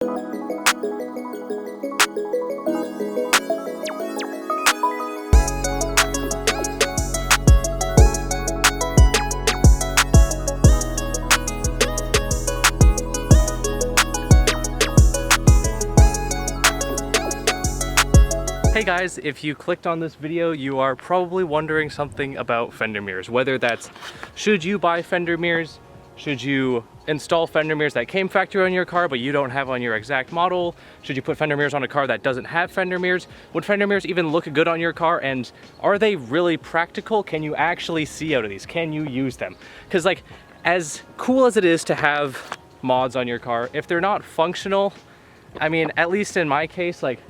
Hey guys, if you clicked on this video, you are probably wondering something about fender mirrors. Whether that's, should you buy fender mirrors? Should you install fender mirrors that came factory on your car but you don't have on your exact model? Should you put fender mirrors on a car that doesn't have fender mirrors? Would fender mirrors even look good on your car? And are they really practical? Can you actually see out of these? Can you use them? Because like, as cool as it is to have mods on your car, if they're not functional, I mean, at least in my case, like,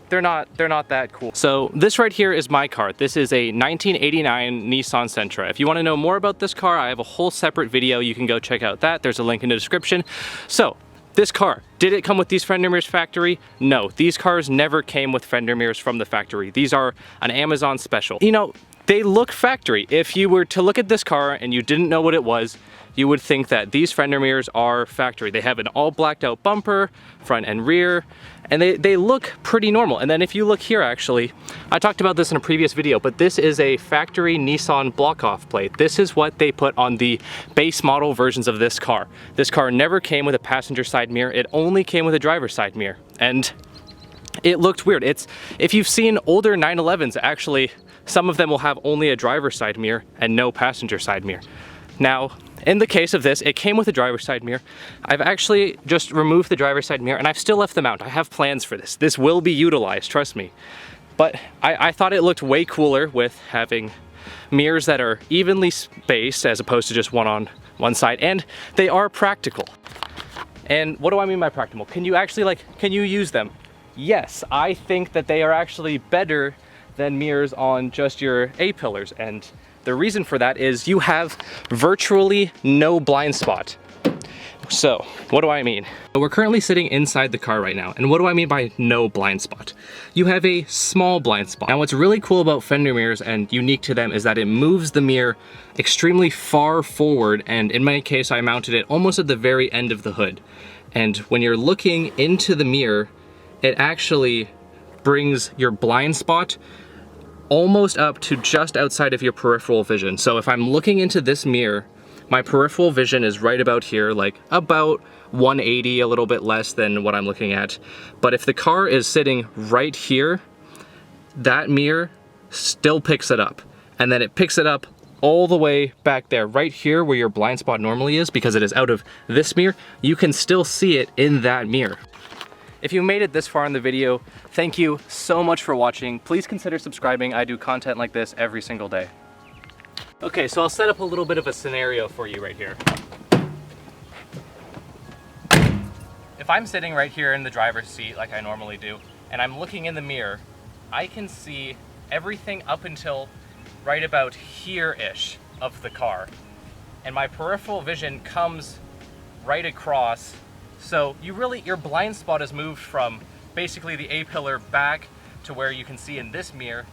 they're not that cool. So this right here is my car. This is a 1989 Nissan Sentra. If you want to know more about this car, I have a whole separate video. You can go check out that. There's a link in the description. So this car, did it come with these fender mirrors factory? No, these cars never came with fender mirrors from the factory. These are an Amazon special. You know, they look factory. If you were to look at this car and you didn't know what it was, you would think that these fender mirrors are factory. They have an all blacked out bumper, front and rear, and they look pretty normal. And then if you look here, actually, I talked about this in a previous video, but this is a factory Nissan block-off plate. This is what they put on the base model versions of this car. This car never came with a passenger side mirror. It only came with a driver's side mirror. And it looked weird. If you've seen older 911s, actually, some of them will have only a driver's side mirror and no passenger side mirror. Now, in the case of this, it came with a driver's side mirror. I've actually just removed the driver's side mirror and I've still left the mount. I have plans for this. This will be utilized, trust me. But I thought it looked way cooler with having mirrors that are evenly spaced as opposed to just one on one side, and they are practical. And what do I mean by practical? Can you actually, can you use them? Yes, I think that they are actually better than mirrors on just your A-pillars, and the reason for that is you have virtually no blind spot. So, what do I mean? We're currently sitting inside the car right now, and what do I mean by no blind spot? You have a small blind spot. Now, what's really cool about fender mirrors and unique to them is that it moves the mirror extremely far forward, and in my case, I mounted it almost at the very end of the hood. And when you're looking into the mirror, it actually brings your blind spot almost up to just outside of your peripheral vision. So if I'm looking into this mirror, my peripheral vision is right about here, like about 180, a little bit less than what I'm looking at. But if the car is sitting right here, that mirror still picks it up. And then it picks it up all the way back there, right here where your blind spot normally is, because it is out of this mirror, you can still see it in that mirror. If you made it this far in the video, thank you so much for watching. Please consider subscribing. I do content like this every single day. Okay, so I'll set up a little bit of a scenario for you right here. If I'm sitting right here in the driver's seat like I normally do, and I'm looking in the mirror, I can see everything up until right about here-ish of the car. And my peripheral vision comes right across. So your blind spot is moved from basically the A-pillar back to where you can see in this mirror,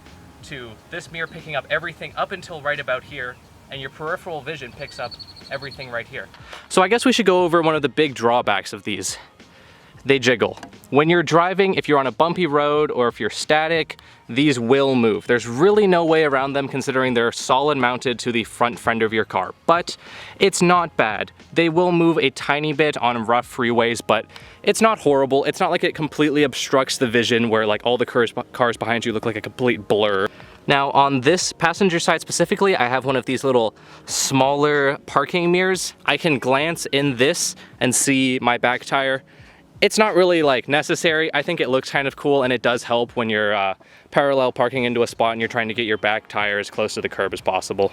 to this mirror picking up everything up until right about here, and your peripheral vision picks up everything right here. So I guess we should go over one of the big drawbacks of these. They jiggle. When you're driving, if you're on a bumpy road or if you're static, these will move. There's really no way around them considering they're solid mounted to the front fender of your car, but it's not bad. They will move a tiny bit on rough freeways, but it's not horrible. It's not like it completely obstructs the vision where like all the cars behind you look like a complete blur. Now on this passenger side specifically, I have one of these little smaller parking mirrors. I can glance in this and see my back tire. It's not really like necessary. I think it looks kind of cool and it does help when you're parallel parking into a spot and you're trying to get your back tire as close to the curb as possible.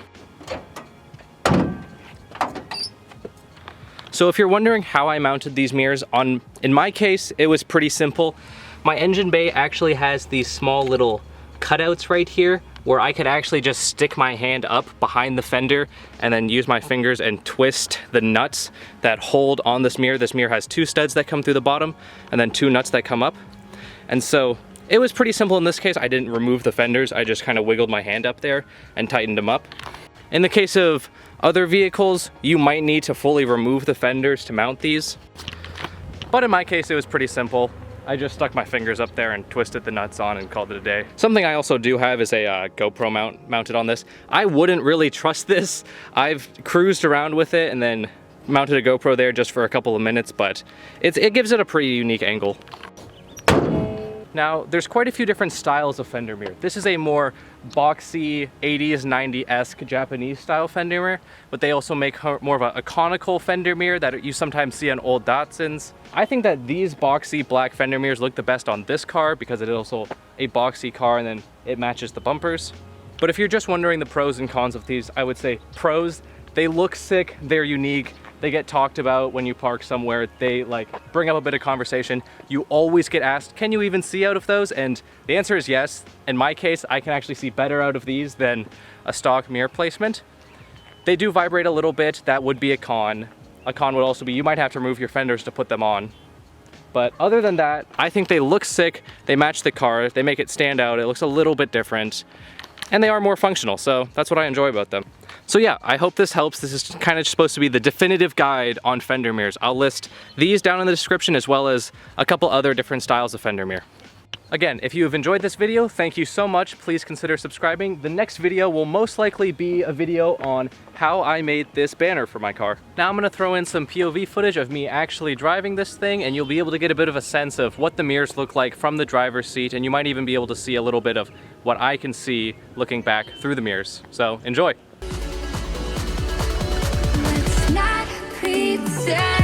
So if you're wondering how I mounted these mirrors, in my case, it was pretty simple. My engine bay actually has these small little cutouts right here where I could actually just stick my hand up behind the fender and then use my fingers and twist the nuts that hold on this mirror. This mirror has two studs that come through the bottom and then two nuts that come up. And so it was pretty simple in this case. I didn't remove the fenders. I just kind of wiggled my hand up there and tightened them up. In the case of other vehicles, you might need to fully remove the fenders to mount these. But in my case, it was pretty simple. I just stuck my fingers up there and twisted the nuts on and called it a day. Something I also do have is a GoPro mounted on this. I wouldn't really trust this. I've cruised around with it and then mounted a GoPro there just for a couple of minutes, but it gives it a pretty unique angle. Now, there's quite a few different styles of fender mirror. This is a more boxy, 80s, 90s-esque Japanese style fender mirror, but they also make more of a conical fender mirror that you sometimes see on old Datsuns. I think that these boxy black fender mirrors look the best on this car because it is also a boxy car and then it matches the bumpers. But if you're just wondering the pros and cons of these, I would say pros, they look sick, they're unique. They get talked about when you park somewhere. They like bring up a bit of conversation. You always get asked, can you even see out of those? And the answer is yes. In my case, I can actually see better out of these than a stock mirror placement. They do vibrate a little bit. That would be a con. A con would also be you might have to remove your fenders to put them on. But other than that, I think they look sick. They match the car. They make it stand out. It looks a little bit different. And they are more functional, so that's what I enjoy about them. So yeah, I hope this helps. This is kind of supposed to be the definitive guide on fender mirrors. I'll list these down in the description as well as a couple other different styles of fender mirror. Again, if you have enjoyed this video, thank you so much. Please consider subscribing. The next video will most likely be a video on how I made this banner for my car. Now I'm gonna throw in some POV footage of me actually driving this thing, and you'll be able to get a bit of a sense of what the mirrors look like from the driver's seat, and you might even be able to see a little bit of what I can see looking back through the mirrors. So enjoy. Let's not pretend